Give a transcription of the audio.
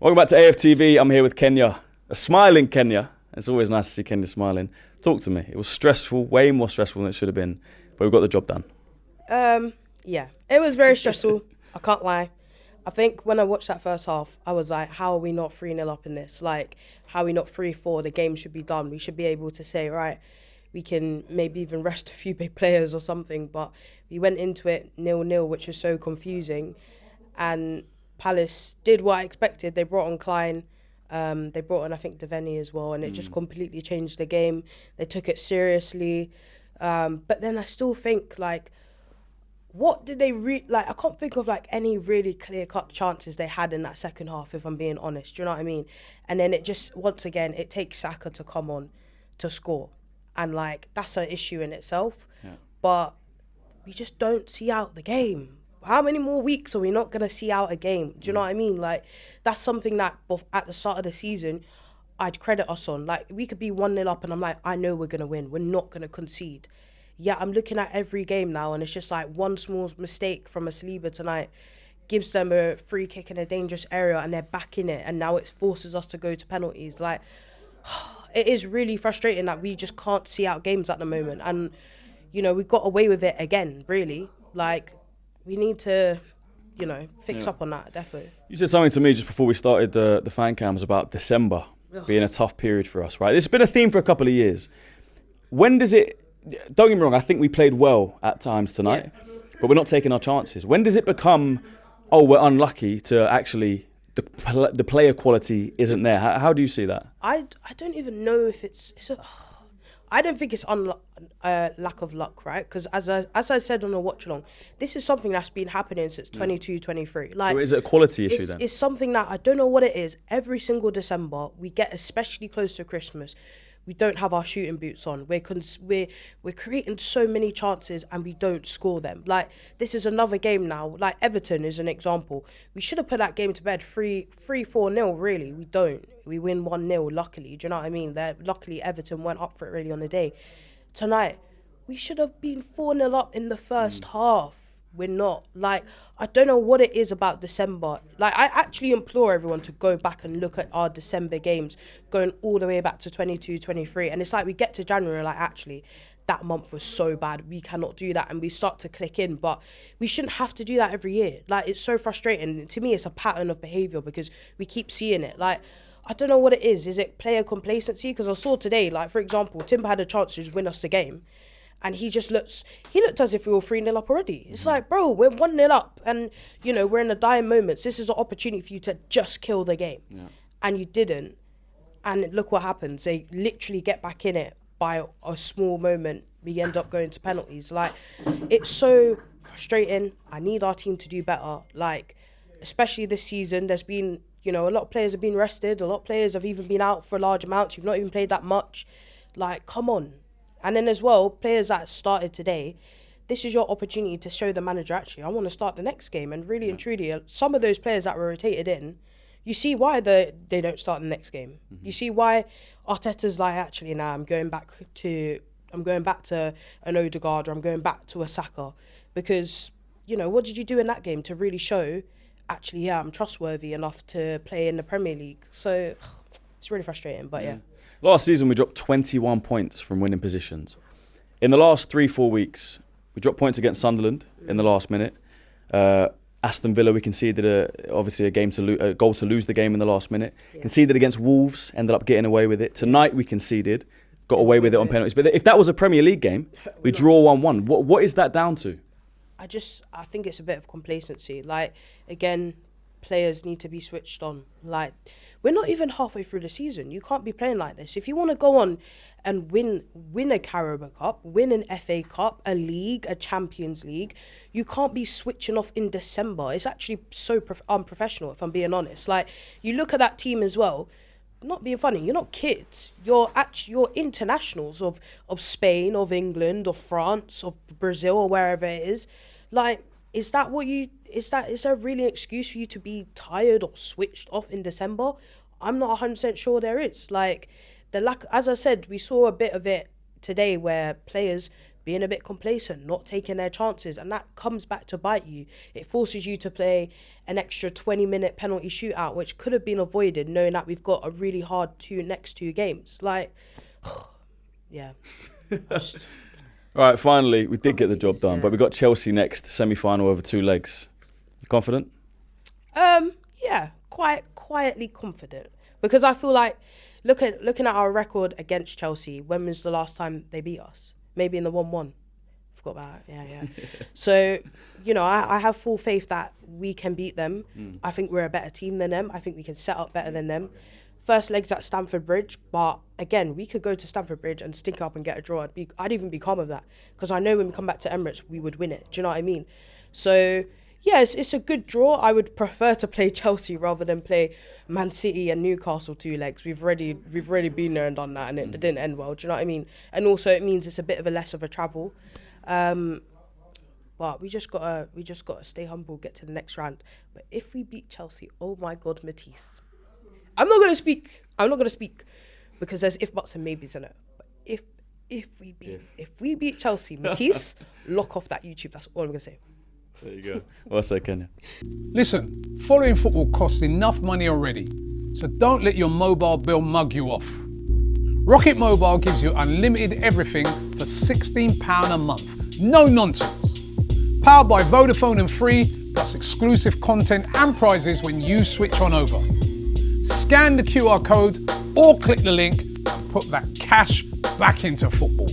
Welcome back to AFTV. I'm here with Kenyah, a smiling Kenyah. It's always nice to see Kenyah smiling. Talk to me. It was stressful, way more stressful than it should have been, but we got the job done. Yeah, it was very stressful. I can't lie. I think when I watched that first half, I was like, how are we not 3-0 up in this? Like, how are we not 3-4? The game should be done. We should be able to say, right, we can maybe even rest a few big players or something. But we went into it 0-0, which was so confusing. And Palace did what I expected. They brought on Klein. They brought on, I think, Devaney as well. And it just completely changed the game. They took it seriously. But then I still think, like, what did they I can't think of like any really clear-cut chances they had in that second half, if I'm being honest. Do you know what I mean? And then it just, once again, it takes Saka to come on to score. And like, that's an issue in itself. Yeah. But we just don't see out the game. How many more weeks are we not going to see out a game? Do you know what I mean? Like, that's something that at the start of the season, I'd credit us on. Like, we could be 1-0 up and I'm like, I know we're going to win. We're not going to concede. Yeah, I'm looking at every game now and it's just like one small mistake from a Saliba tonight gives them a free kick in a dangerous area and they're back in it, and now it forces us to go to penalties. Like, it is really frustrating that we just can't see out games at the moment. And, you know, we got away with it again, really. Like, we need to, you know, fix up on that, definitely. You said something to me just before we started the fan cams about December being a tough period for us, right? This has been a theme for a couple of years. When does it... Don't get me wrong, I think we played well at times tonight, but we're not taking our chances. When does it become, oh, we're unlucky to actually, the player quality isn't there? How do you see that? I don't even know if I don't think it's lack of luck, right? Because as I said on the watch along, this is something that's been happening since 22-23. Like, so is it a quality issue then? It's something that I don't know what it is. Every single December, we get especially close to Christmas, we don't have our shooting boots on. We're creating so many chances and we don't score them. Like, this is another game now. Like, Everton is an example. We should have put that game to bed 3-4-0, really. We don't. We win 1-0, luckily. Do you know what I mean? Luckily, Everton went up for it really on the day. Tonight, we should have been 4-0 up in the first half. We're not. Like, I don't know what it is about December. Like, I actually implore everyone to go back and look at our December games going all the way back to 22-23. And it's like we get to January, like, actually, that month was so bad. We cannot do that. And we start to click in. But we shouldn't have to do that every year. Like, it's so frustrating. To me, it's a pattern of behaviour because we keep seeing it. Like, I don't know what it is. Is it player complacency? Because I saw today, like, for example, Timber had a chance to just win us the game. And he looked as if we were 3-0 up already. It's like, bro, we're 1-0 up and, you know, we're in the dying moments. This is an opportunity for you to just kill the game. Yeah. And you didn't. And look what happens. They literally get back in it by a small moment. We end up going to penalties. Like, it's so frustrating. I need our team to do better. Like, especially this season, there's been, you know, a lot of players have been rested. A lot of players have even been out for large amounts. You've not even played that much. Like, come on. And then as well, players that started today, this is your opportunity to show the manager, actually, I want to start the next game. And really and truly, some of those players that were rotated in, you see why they don't start the next game. You see why Arteta's like, actually, now I'm going back to an Odegaard, or I'm going back to a Saka. Because, you know, what did you do in that game to really show, actually, yeah, I'm trustworthy enough to play in the Premier League? So it's really frustrating, but yeah. Last season, we dropped 21 points from winning positions. In the last 3-4 weeks, we dropped points against Sunderland in the last minute. Aston Villa, we conceded a goal to lose the game in the last minute. Yeah. Conceded against Wolves, ended up getting away with it. Tonight, we conceded, got away with it on penalties. But if that was a Premier League game, we draw 1-1. What is that down to? I think it's a bit of complacency. Like, again, players need to be switched on. Like, we're not even halfway through the season. You can't be playing like this. If you want to go on and win a Carabao Cup, win an FA Cup, a league, a Champions League, you can't be switching off in December. It's actually so unprofessional, if I'm being honest. Like, you look at that team as well. Not being funny, you're not kids. You're internationals of Spain, of England, of France, of Brazil, or wherever it is. Like, is there really an excuse for you to be tired or switched off in December? I'm not 100% sure there is. Like, as I said, we saw a bit of it today where players being a bit complacent, not taking their chances, and that comes back to bite you. It forces you to play an extra 20-minute penalty shootout, which could have been avoided, knowing that we've got a really hard next two games. Like, yeah. All right, finally, we did get the job done, but we got Chelsea next, semi-final over 2 legs. Confident? Yeah, quietly confident, because I feel like looking at our record against Chelsea, when was the last time they beat us? Maybe in the 1-1. Forgot about that. Yeah. So, you know, I have full faith that we can beat them. I think we're a better team than them. I think we can set up better than them. First leg's at Stamford Bridge, but again, we could go to Stamford Bridge and stink up and get a draw. I'd even be calm with that, because I know when we come back to Emirates, we would win it. Do you know what I mean? So, yeah, it's a good draw. I would prefer to play Chelsea rather than play Man City and Newcastle 2 legs. We've already been there and done that, and it didn't end well. Do you know what I mean? And also, it means it's a bit of a less of a travel. But we just gotta stay humble, get to the next round. But if we beat Chelsea, oh my God, Matisse. I'm not gonna speak because there's if, buts and maybes in it. But if we beat Chelsea, Matisse, lock off that YouTube. That's all I'm gonna say. There you go. What's that, Kenyah? Listen, following football costs enough money already, so don't let your mobile bill mug you off. Rocket Mobile gives you unlimited everything for £16 a month. No nonsense. Powered by Vodafone and Free, plus exclusive content and prizes when you switch on over. Scan the QR code or click the link and put that cash back into football.